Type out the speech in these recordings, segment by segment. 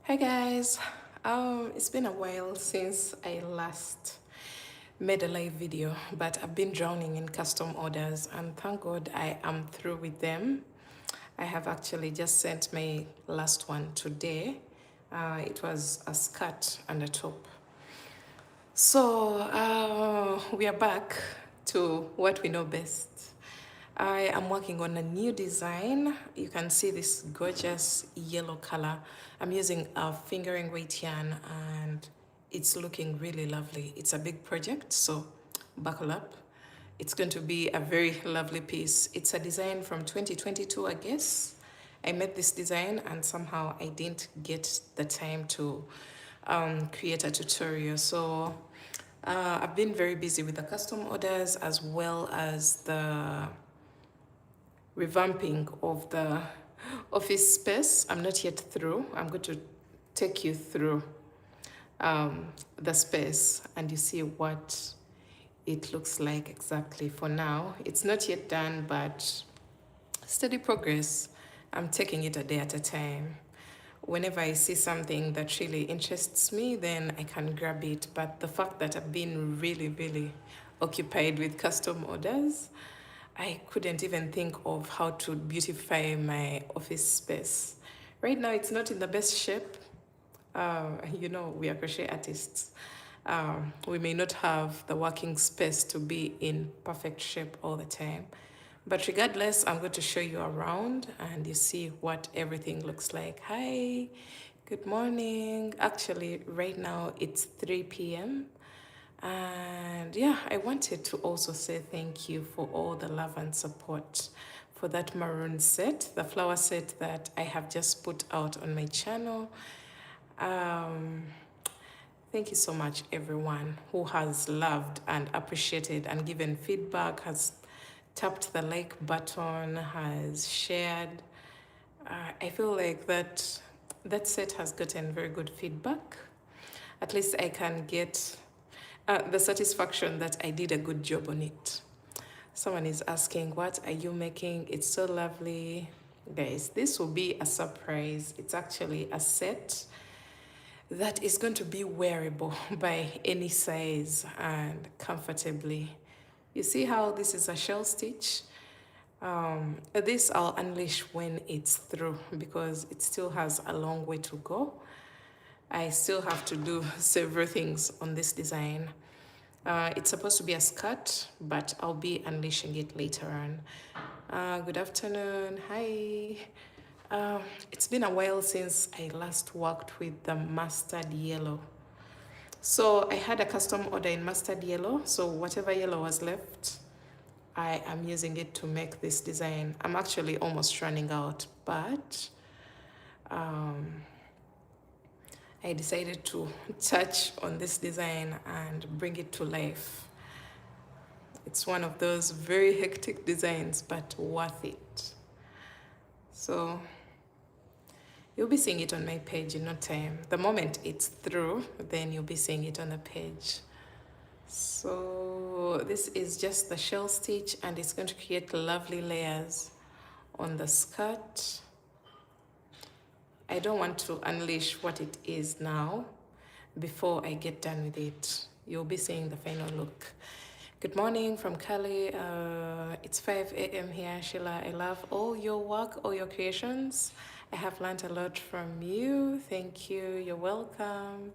Hi guys, it's been a while since I last made a live video, but I've been drowning in custom orders and thank God I am through with them. I have actually just sent my last one today. It was a skirt and a top. So we are back to what we know best. I am working on a new design. You can see this gorgeous yellow color. I'm using a fingering weight yarn and it's looking really lovely. It's a big project, so buckle up. It's going to be a very lovely piece. It's a design from 2022, I guess. I made this design and somehow I didn't get the time to create a tutorial. So I've been very busy with the custom orders as well as the revamping of the office space. I'm not yet through. I'm going to take you through the space and you see what it looks like exactly. For now, it's not yet done, but steady progress. I'm taking it a day at a time. Whenever I see something that really interests me, then I can grab it. But the fact that I've been really occupied with custom orders, I couldn't even think of how to beautify my office space. Right now, it's not in the best shape. We are crochet artists. We may not have the working space to be in perfect shape all the time. But regardless, I'm going to show you around and you see what everything looks like. Hi, good morning. Actually, right now it's 3 p.m. And yeah, I wanted to also say thank you for all the love and support for that maroon set, the flower set that I have just put out on my channel. Thank you so much, everyone who has loved and appreciated and given feedback, has tapped the like button, has shared. I feel like that set has gotten very good feedback. At least I can get the satisfaction that I did a good job on it. Someone is asking, what are you making? It's so lovely. Guys, this will be a surprise. It's actually a set that is going to be wearable by any size and comfortably. You see how this is a shell stitch? This I'll unleash when it's through because it still has a long way to go. I still have to do several things on this design. It's supposed to be a skirt, but I'll be unleashing it later on. Good afternoon. Hi. It's been a while since I last worked with the mustard yellow. So I had a custom order in mustard yellow. So whatever yellow was left, I am using it to make this design. I'm actually almost running out, but I decided to touch on this design and bring it to life. It's one of those very hectic designs, but worth it. So you'll be seeing it on my page in no time. The moment it's through, then you'll be seeing it on the page. So this is just the shell stitch and it's going to create lovely layers on the skirt. I don't want to unleash what it is now before I get done with it. You'll be seeing the final look. Good morning from Cali. It's 5 a.m. here, Sheila. I love all your work, all your creations. I have learned a lot from you. Thank you. You're welcome.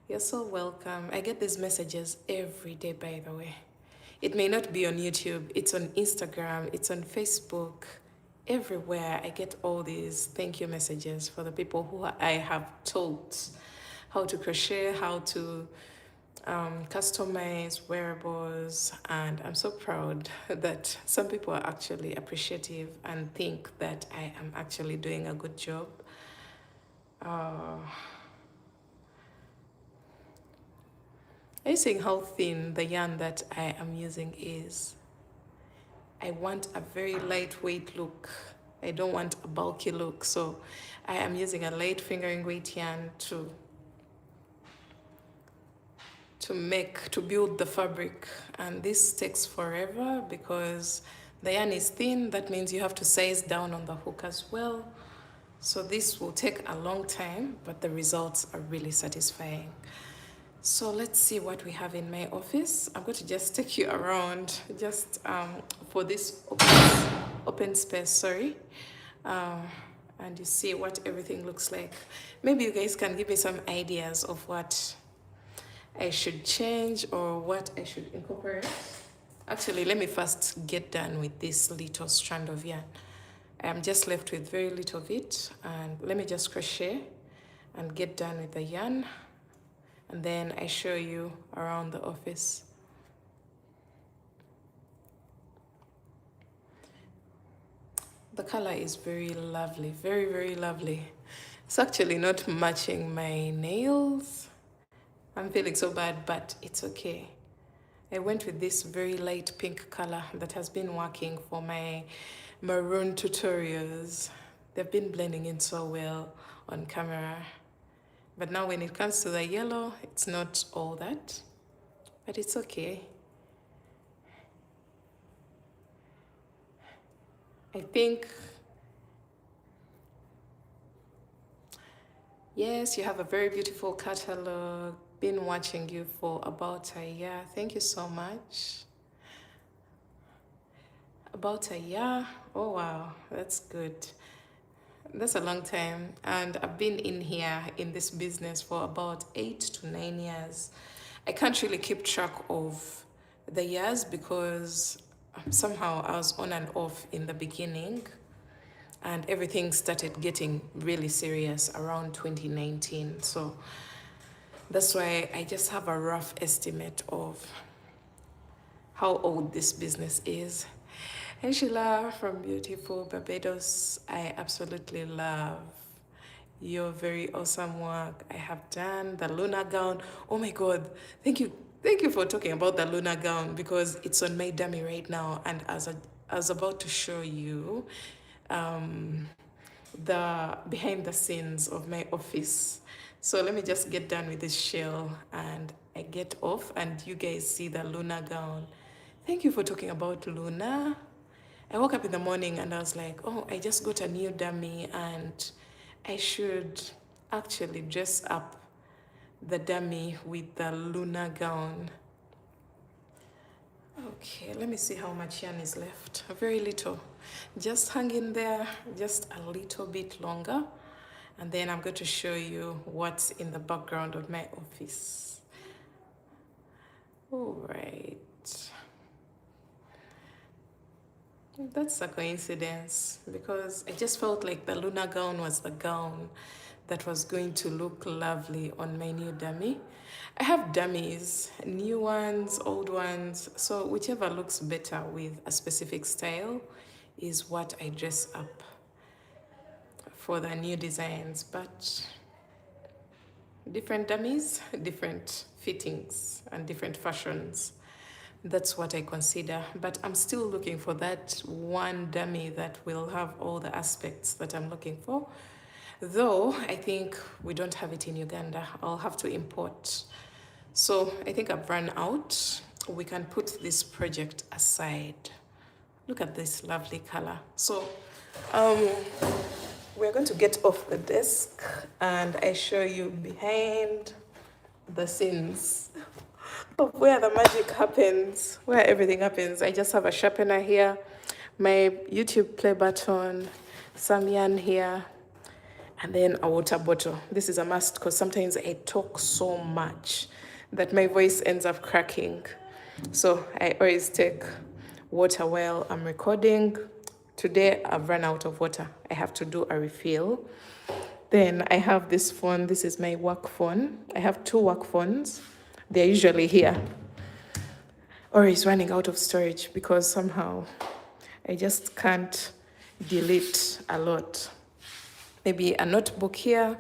You're so welcome. I get these messages every day, by the way. It may not be on YouTube. It's on Instagram. It's on Facebook. Everywhere I get all these thank you messages for the people who I have taught how to crochet, how to customize wearables, and I'm so proud that some people are actually appreciative and think that I am actually doing a good job. Are you seeing how thin the yarn that I am using is? I want a very lightweight look. I don't want a bulky look, so I am using a light fingering weight yarn to build the fabric, and this takes forever because the yarn is thin. That means you have to size down on the hook as well. So this will take a long time, but the results are really satisfying. So let's see what we have in my office. I'm going to just take you around just for this open space, sorry. And you see what everything looks like. Maybe you guys can give me some ideas of what I should change or what I should incorporate. Actually, let me first get done with this little strand of yarn. I'm just left with very little of it, and let me just crochet and get done with the yarn, and then I show you around the office. The color is very lovely, very, very lovely. It's actually not matching my nails. I'm feeling so bad, but it's okay. I went with this very light pink color that has been working for my maroon tutorials. They've been blending in so well on camera. But now when it comes to the yellow, it's not all that, but it's okay. I think, yes, you have a very beautiful catalog. Been watching you for about a year. Thank you so much. About a year. Oh wow, that's good. That's a long time, and I've been in here in this business for about 8 to 9 years. I can't really keep track of the years because somehow I was on and off in the beginning, and everything started getting really serious around 2019. So that's why I just have a rough estimate of how old this business is. Hey Shyler from beautiful Barbados, I absolutely love your very awesome work. I have done the Luna gown. Oh my God, thank you for talking about the Luna gown, because it's on my dummy right now, and as I was about to show you the behind the scenes of my office. So let me just get done with this shell and I get off and you guys see the Luna gown. Thank you for talking about Luna. I woke up in the morning and I was like, oh, I just got a new dummy and I should actually dress up the dummy with the Luna gown. Okay, let me see how much yarn is left. Very little. Just hang in there, just a little bit longer. And then I'm going to show you what's in the background of my office. All right. That's a coincidence because I just felt like the Luna gown was the gown that was going to look lovely on my new dummy. I have dummies, new ones, old ones, so whichever looks better with a specific style is what I dress up for the new designs. But different dummies, different fittings and different fashions. That's what I consider, but I'm still looking for that one dummy that will have all the aspects that I'm looking for. Though I think we don't have it in Uganda, I'll have to import. So I think I've run out. We can put this project aside. Look at this lovely color. So we're going to get off the desk and I show you behind the scenes of where the magic happens, where everything happens. I just have a sharpener here, my YouTube play button, some yarn here, and then a water bottle. This is a must because sometimes I talk so much that my voice ends up cracking. So I always take water while I'm recording. Today I've run out of water. I have to do a refill. Then I have this phone. This is my work phone. I have 2 work phones. They're usually here. Or it's running out of storage because somehow I just can't delete a lot. Maybe a notebook here,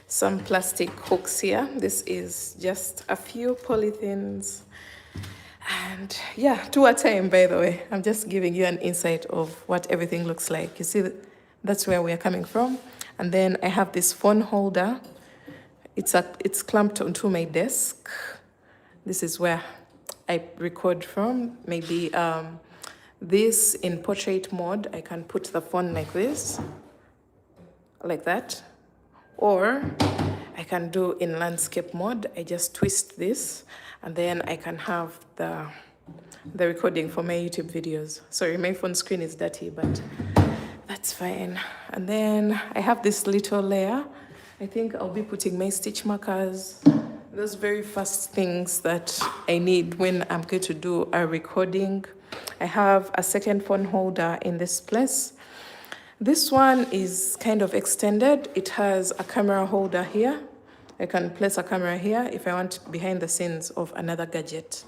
some plastic hooks here. This is just a few polythenes. And yeah, 2 at a time, by the way. I'm just giving you an insight of what everything looks like. You see, that's where we are coming from. And then I have this phone holder. It's clamped onto my desk. This is where I record from. Maybe this in portrait mode, I can put the phone like this. like that, or I can do in landscape mode. I just twist this and then I can have the recording for my YouTube videos. Sorry, my phone screen is dirty, but that's fine. And then I have this little layer. I think I'll be putting my stitch markers, those very first things that I need when I'm going to do a recording. I have a second phone holder in this place. This one is kind of extended. It has a camera holder here. I can place a camera here if I want behind the scenes of another gadget,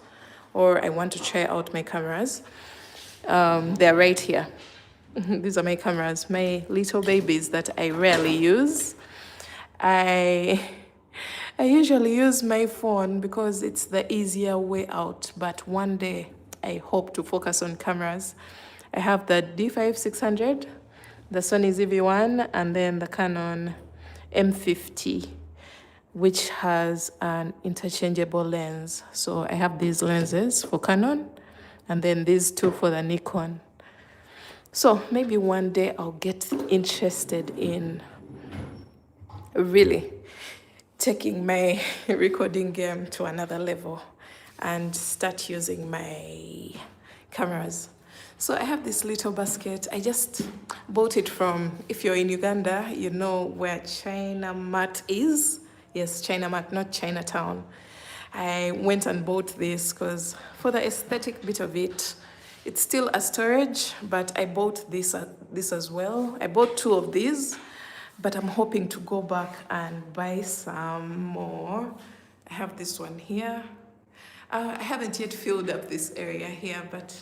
or I want to try out my cameras. They're right here. These are my cameras, my little babies that I rarely use. I usually use my phone because it's the easier way out, but one day I hope to focus on cameras. I have the D5-600, the Sony ZV-1, and then the Canon M50, which has an interchangeable lens. So I have these lenses for Canon, and then these two for the Nikon. So maybe one day I'll get interested in really taking my recording game to another level and start using my cameras. So I have this little basket. I just bought it from, if you're in Uganda, you know where China Mart is. Yes, China Mart, not Chinatown. I went and bought this because for the aesthetic bit of it, it's still a storage, but I bought this as well. I bought two of these, but I'm hoping to go back and buy some more. I have this one here. I haven't yet filled up this area here, but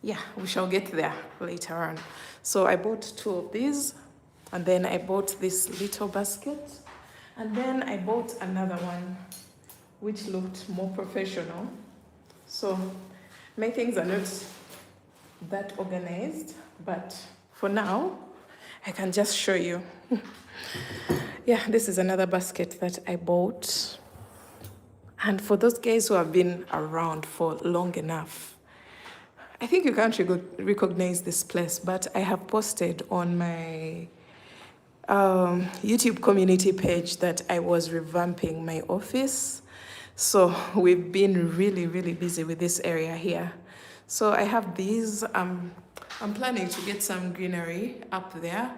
yeah, we shall get there later on. So I bought two of these, and then I bought this little basket, and then I bought another one, which looked more professional. So my things are not that organized, but for now, I can just show you. Yeah, this is another basket that I bought. And for those guys who have been around for long enough, I think you can't recognize this place, but I have posted on my YouTube community page that I was revamping my office. So we've been really, really busy with this area here. So I have these. I'm planning to get some greenery up there,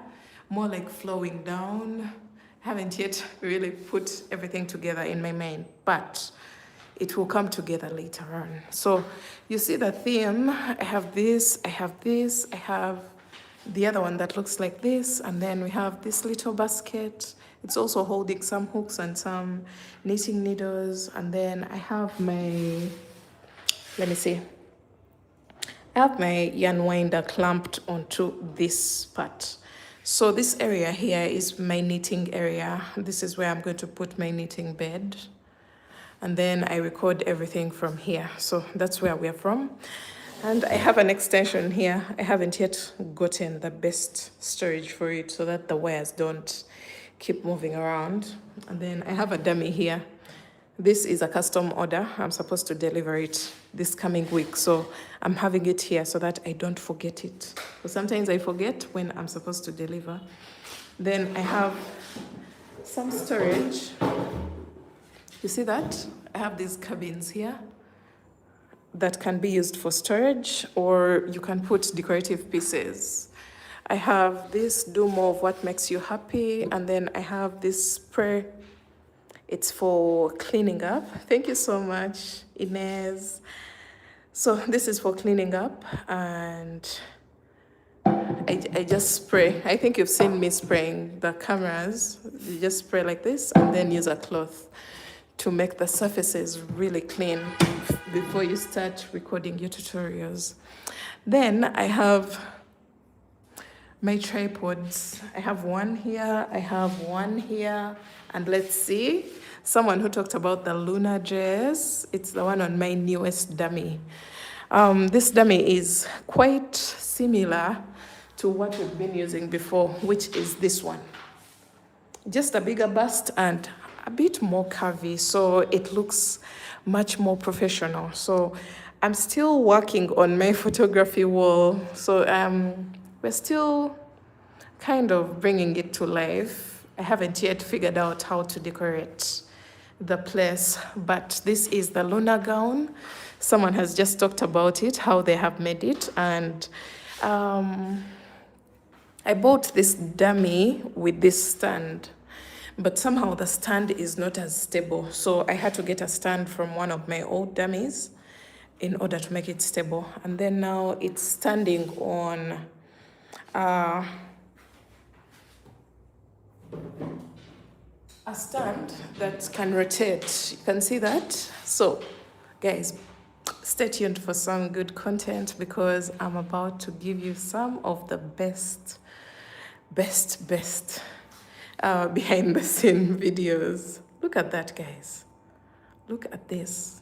more like flowing down. I haven't yet really put everything together in my mind, but it will come together later on. So you see the theme. I have this, I have this, I have the other one that looks like this, and then we have this little basket. It's also holding some hooks and some knitting needles, and then I have my, let me see, I have my yarn winder clamped onto this part. So this area here is my knitting area. This is where I'm going to put my knitting bed. And then I record everything from here. So that's where we're from. And I have an extension here. I haven't yet gotten the best storage for it so that the wires don't keep moving around. And then I have a dummy here. This is a custom order. I'm supposed to deliver it this coming week. So I'm having it here so that I don't forget it. So sometimes I forget when I'm supposed to deliver. Then I have some storage. You see that? I have these cabins here that can be used for storage, or you can put decorative pieces. I have this do more of what makes you happy, and then I have this spray. It's for cleaning up. Thank you so much, Inez. So this is for cleaning up, and I just spray. I think you've seen me spraying the cameras. You just spray like this and then use a cloth to make the surfaces really clean before you start recording your tutorials. Then I have my tripods. I have one here, I have one here, and let's see. Someone who talked about the lunar dress, it's the one on my newest dummy. This dummy is quite similar to what we've been using before, which is this one. Just a bigger bust and a bit more curvy, so it looks much more professional. So I'm still working on my photography wall. So we're still kind of bringing it to life. I haven't yet figured out how to decorate the place, but this is the lunar gown. Someone has just talked about it, how they have made it, and I bought this dummy with this stand, but somehow the stand is not as stable, so I had to get a stand from one of my old dummies in order to make it stable. And then now it's standing on a stand that can rotate. You can see that. So guys, stay tuned for some good content, because I'm about to give you some of the best behind the scene videos. Look at that, guys. Look at this.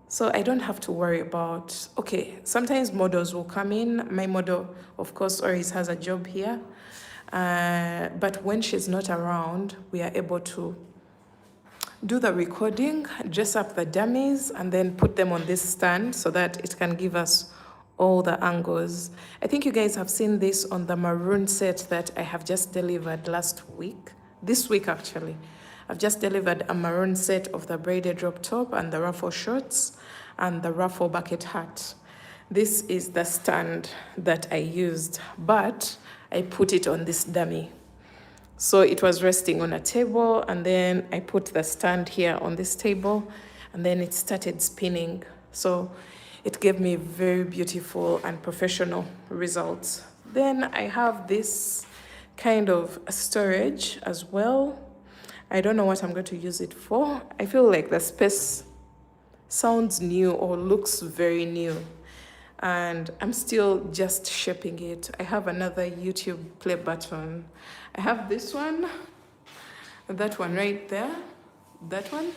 So I don't have to worry about, okay, sometimes models will come in. My model, of course, always has a job here. But when she's not around, we are able to do the recording, dress up the dummies, and then put them on this stand so that it can give us all the angles. I think you guys have seen this on the maroon set that I have just delivered this week actually. I've just delivered a maroon set of the braided drop top and the ruffle shorts and the ruffle bucket hat. This is the stand that I used, but I put it on this dummy. So it was resting on a table, and then I put the stand here on this table, and then it started spinning. So it gave me very beautiful and professional results. Then I have this kind of storage as well. I don't know what I'm going to use it for. I feel like the space sounds new or looks very new, and I'm still just shaping it. I have another YouTube play button. I have this one, that one right there, that one.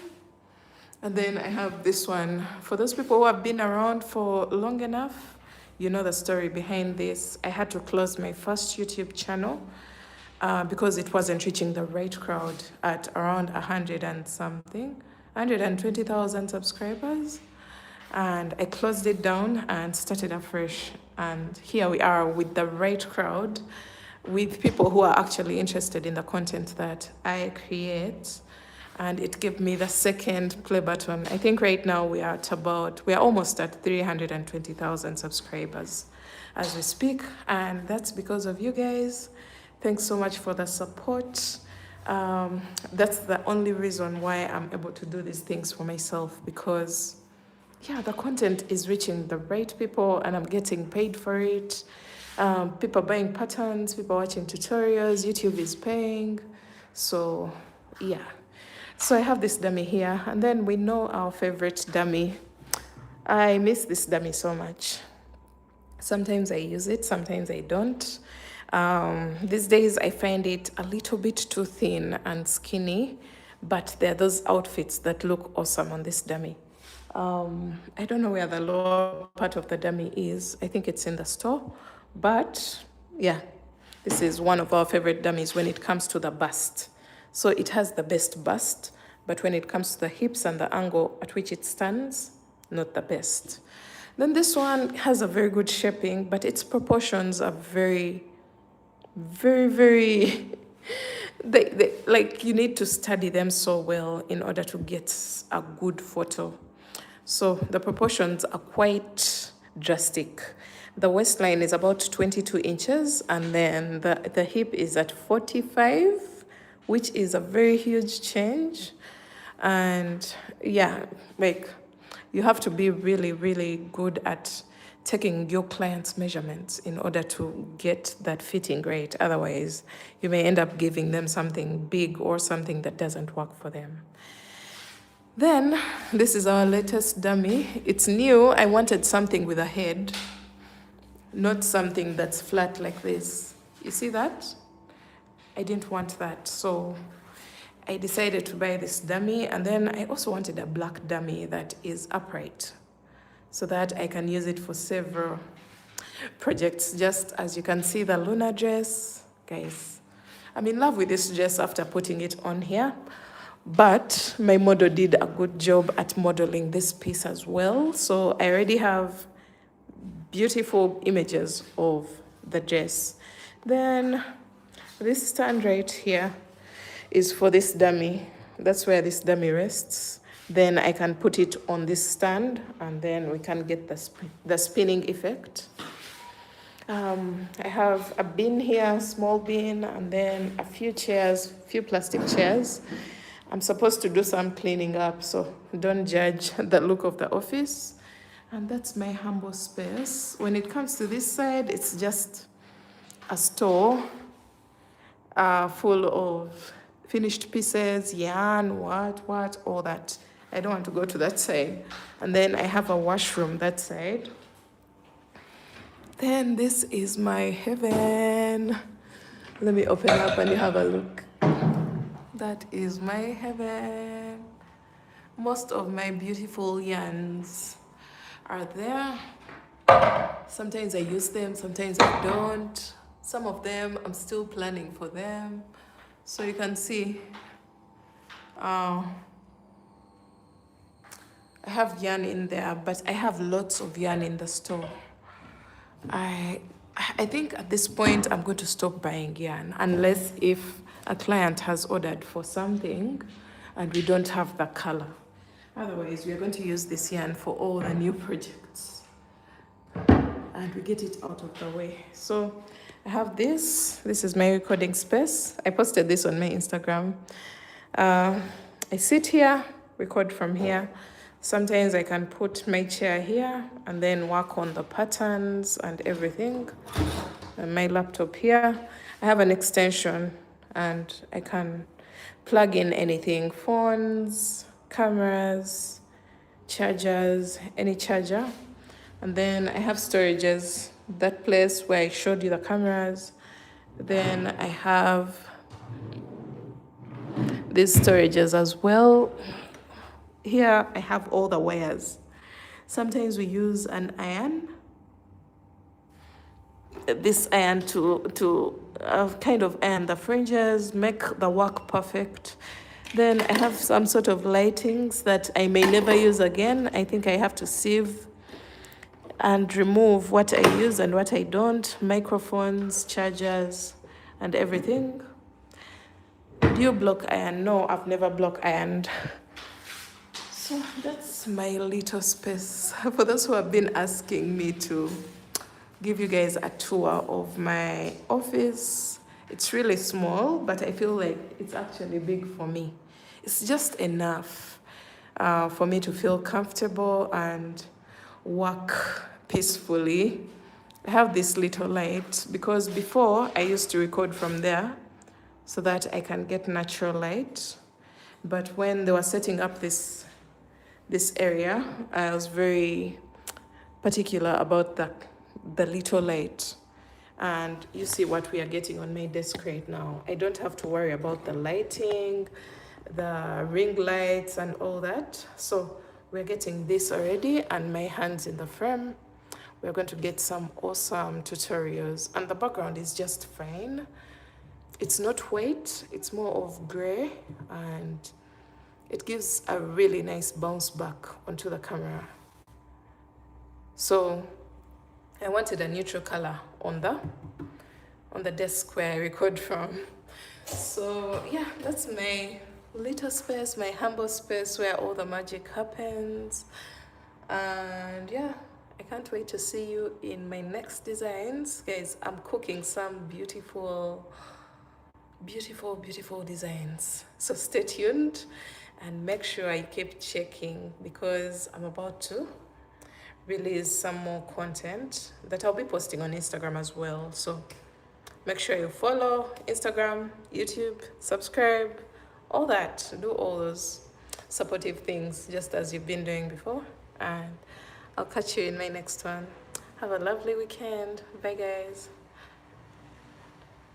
And then I have this one. For those people who have been around for long enough, you know the story behind this. I had to close my first YouTube channel because it wasn't reaching the right crowd at around 120,000 subscribers. And I closed it down and started afresh. And here we are with the right crowd, with people who are actually interested in the content that I create. And it gave me the second play button. I think right now we are almost at 320,000 subscribers as we speak. And that's because of you guys. Thanks so much for the support. That's the only reason why I'm able to do these things for myself, because yeah, the content is reaching the right people and I'm getting paid for it. People buying patterns, people watching tutorials, YouTube is paying. So yeah. So I have this dummy here, and then we know our favorite dummy. I miss this dummy so much. Sometimes I use it, sometimes I don't. These days I find it a little bit too thin and skinny, but there are those outfits that look awesome on this dummy. I don't know where the lower part of the dummy is. I think it's in the store, but yeah, this is one of our favorite dummies when it comes to the bust. So it has the best bust, but when it comes to the hips and the angle at which it stands, not the best. Then this one has a very good shaping, but its proportions are very like you need to study them so well in order to get a good photo. So the proportions are quite drastic. The waistline is about 22 inches, and then the hip is at 45, which is a very huge change. And yeah, like you have to be really, really good at taking your client's measurements in order to get that fitting right. Otherwise, you may end up giving them something big or something that doesn't work for them. Then this is our latest dummy. It's new. I wanted something with a head, not something that's flat like this. You see that? I didn't want that, so I decided to buy this dummy, and then I also wanted a black dummy that is upright so that I can use it for several projects. Just as you can see, the lunar dress, guys, I'm in love with this dress after putting it on here, but my model did a good job at modeling this piece as well. So I already have beautiful images of the dress. Then this stand right here is for this dummy. That's where this dummy rests. Then I can put it on this stand and then we can get the spinning effect. I have a bin here, small bin, and then a few chairs, few plastic chairs. I'm supposed to do some cleaning up, so don't judge the look of the office. And that's my humble space. When it comes to this side, it's just a store full of finished pieces, yarn, what, all that. I don't want to go to that side. And then I have a washroom that side. Then this is my heaven. Let me open up and you have a look. That is my heaven. Most of my beautiful yarns are there. Sometimes I use them, sometimes I don't. Some of them I'm still planning for them. So you can see, I have yarn in there, but I have lots of yarn in the store. I think at this point I'm going to stop buying yarn unless if a client has ordered for something and we don't have the color. Otherwise, we are going to use this yarn for all the new projects and we get it out of the way. So I have this. This is my recording space. I posted this on my Instagram. I sit here, record from here. Sometimes I can put my chair here and then work on the patterns and everything. And my laptop here. I have an extension and I can plug in anything, phones, cameras, chargers, any charger. And then I have storages, that place where I showed you the cameras. Then I have these storages as well. Here I have all the wires. Sometimes we use an iron, this iron to kind of iron the fringes, make the work perfect. Then I have some sort of lightings that I may never use again. I think I have to sieve and remove what I use and what I don't, microphones, chargers, and everything. Do you block iron? No, I've never block ironed. So that's my little space. For those who have been asking me to give you guys a tour of my office, it's really small, but I feel like it's actually big for me. It's just enough for me to feel comfortable and work peacefully. I have this little light because before I used to record from there so that I can get natural light. But when they were setting up this area, I was very particular about the little light. And you see what we are getting on my desk right now. I don't have to worry about the lighting, the ring lights and all that. So we're getting this already and my hands in the frame. We're going to get some awesome tutorials and the background is just fine. It's not white, it's more of gray and it gives a really nice bounce back onto the camera. So I wanted a neutral color on the desk where I record from. So yeah, that's my little space, my humble space where all the magic happens. And yeah, I can't wait to see you in my next designs. Guys, I'm cooking some beautiful designs. So stay tuned and make sure I keep checking because I'm about to release some more content that I'll be posting on Instagram as well. So make sure you follow Instagram, YouTube, subscribe, all that. Do all those supportive things just as you've been doing before. And I'll catch you in my next one. Have a lovely weekend. Bye guys.